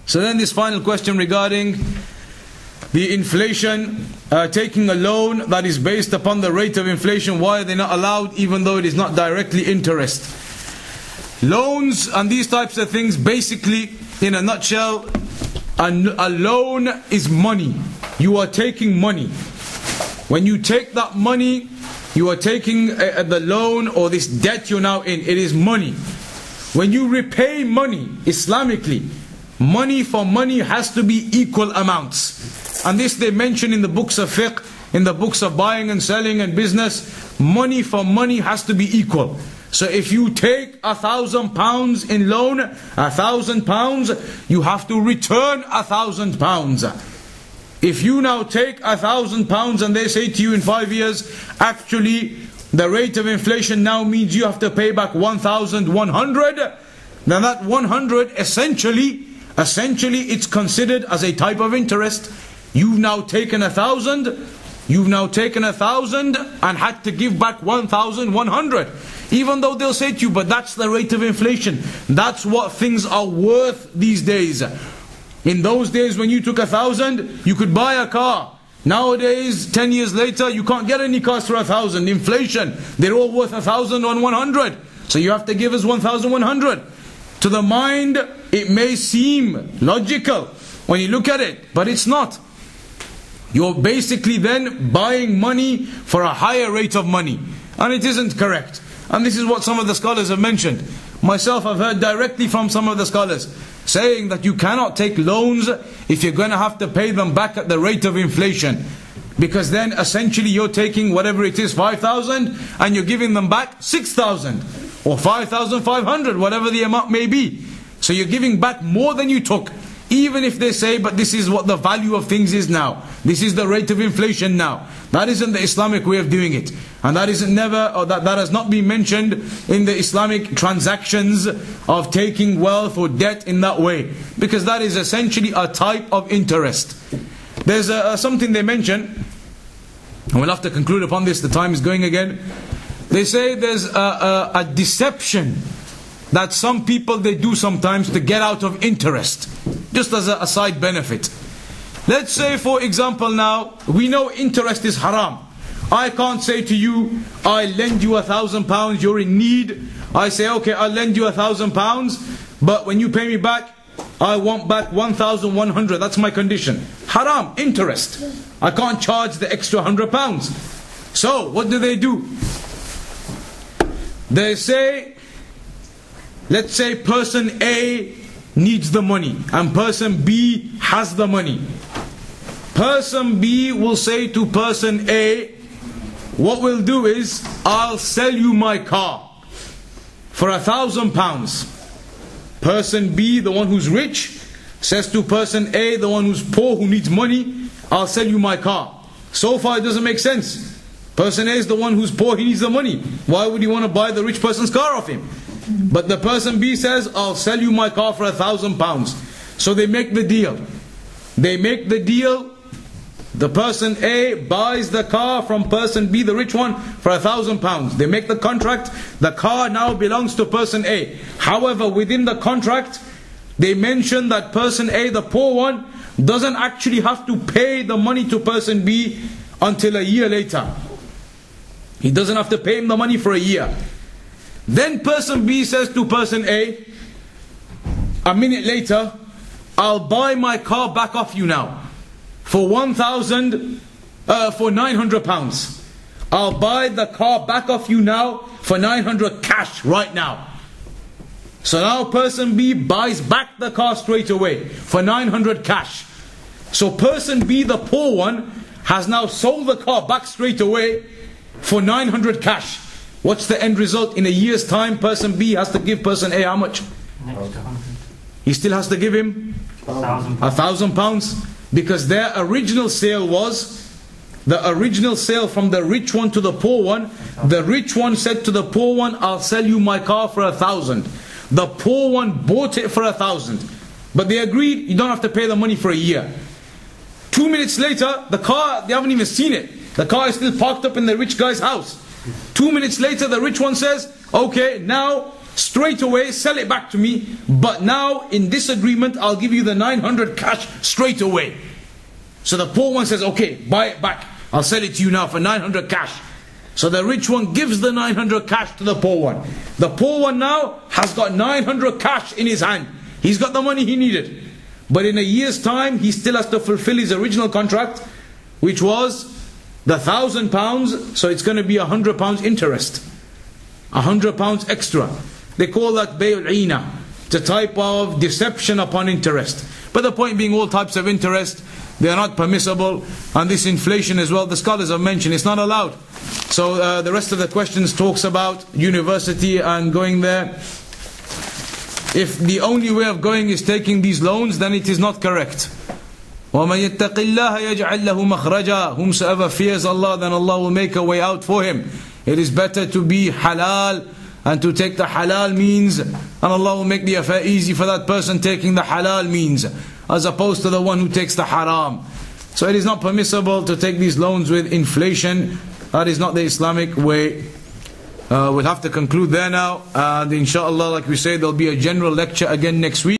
So then this final question regarding the inflation, taking a loan that is based upon the rate of inflation, why are they not allowed even though it is not directly interest? Loans and these types of things, basically, in a nutshell, a loan is money. You are taking money. When you take that money, you are taking the loan or this debt you're now in. It is money. When you repay money, Islamically, money for money has to be equal amounts. And this they mention in the books of fiqh, in the books of buying and selling and business. Money for money has to be equal. So if you take £1,000 in loan, £1,000, you have to return £1,000. If you now take £1,000 and they say to you in 5 years, actually the rate of inflation now means you have to pay back 1,100, then that 100 essentially it's considered as a type of interest. You've now taken 1,000, and had to give back 1,100. Even though they'll say to you, but that's the rate of inflation. That's what things are worth these days. In those days when you took 1,000, you could buy a car. Nowadays, 10 years later, you can't get any cars for 1,000. Inflation, they're all worth 1,100. So you have to give us 1,100. To the mind, it may seem logical when you look at it, but it's not. You're basically then buying money for a higher rate of money. And it isn't correct. And this is what some of the scholars have mentioned. Myself, I've heard directly from some of the scholars saying that you cannot take loans if you're going to have to pay them back at the rate of inflation. Because then essentially you're taking whatever it is, 5,000, and you're giving them back 6,000 or 5,500, whatever the amount may be. So you're giving back more than you took. Even if they say, but this is what the value of things is now. This is the rate of inflation now. That isn't the Islamic way of doing it. And that isn't never, or that has not been mentioned in the Islamic transactions of taking wealth or debt in that way. Because that is essentially a type of interest. There's something they mention, and we'll have to conclude upon this, the time is going again. They say there's a deception that some people they do sometimes to get out of interest, just as a side benefit. Let's say for example now, we know interest is haram. I can't say to you, I lend you £1,000, you're in need. I say, okay, I'll lend you £1,000, but when you pay me back, I want back 1,100, that's my condition. Haram, interest. I can't charge the extra £100. So, what do? They say, let's say person A needs the money and person B has the money. Person B will say to person A, what we'll do is, I'll sell you my car for £1,000. Person B, the one who's rich, says to person A, the one who's poor, who needs money, I'll sell you my car. So far it doesn't make sense. Person A is the one who's poor, he needs the money. Why would he want to buy the rich person's car off him? But the person B says, I'll sell you my car for £1,000. So they make the deal. The person A buys the car from person B, the rich one, for £1,000. They make the contract. The car now belongs to person A. However, within the contract, they mention that person A, the poor one, doesn't actually have to pay the money to person B until a year later. He doesn't have to pay him the money for a year. Then person B says to person A, a minute later, I'll buy my car back off you now for £900. I'll buy the car back off you now for 900 cash right now. So now person B buys back the car straight away for 900 cash. So person B, the poor one, has now sold the car back straight away for 900 cash. What's the end result? In a year's time, person B has to give person A how much? He still has to give him £1,000, because their original sale was the original sale from the rich one to the poor one. The rich one said to the poor one, I'll sell you my car for 1,000. The poor one bought it for 1,000, but they agreed you don't have to pay the money for a year. 2 minutes later, the car, they haven't even seen it. The car is still parked up in the rich guy's house. 2 minutes later, the rich one says, okay, now straight away, sell it back to me, but now in this agreement I'll give you the 900 cash straight away. So the poor one says, okay, buy it back, I'll sell it to you now for 900 cash. So the rich one gives the 900 cash to the poor one. The poor one now has got 900 cash in his hand. He's got the money he needed. But in a year's time, he still has to fulfill his original contract, which was the £1,000, so it's going to be £100 interest. £100 extra. They call that bay'ul-ina. It's a type of deception upon interest. But the point being, all types of interest, they are not permissible. And this inflation as well, the scholars have mentioned, it's not allowed. So the rest of the questions talks about university and going there. If the only way of going is taking these loans, then it is not correct. وَمَنْ يَتَّقِ اللَّهَ يَجْعَلْ لَهُ مَخْرَجًا. Whomsoever fears Allah, then Allah will make a way out for him. It is better to be halal and to take the halal means, and Allah will make the affair easy for that person taking the halal means, as opposed to the one who takes the haram. So it is not permissible to take these loans with inflation. That is not the Islamic way. We'll have to conclude there now, and inshallah, like we say, there'll be a general lecture again next week.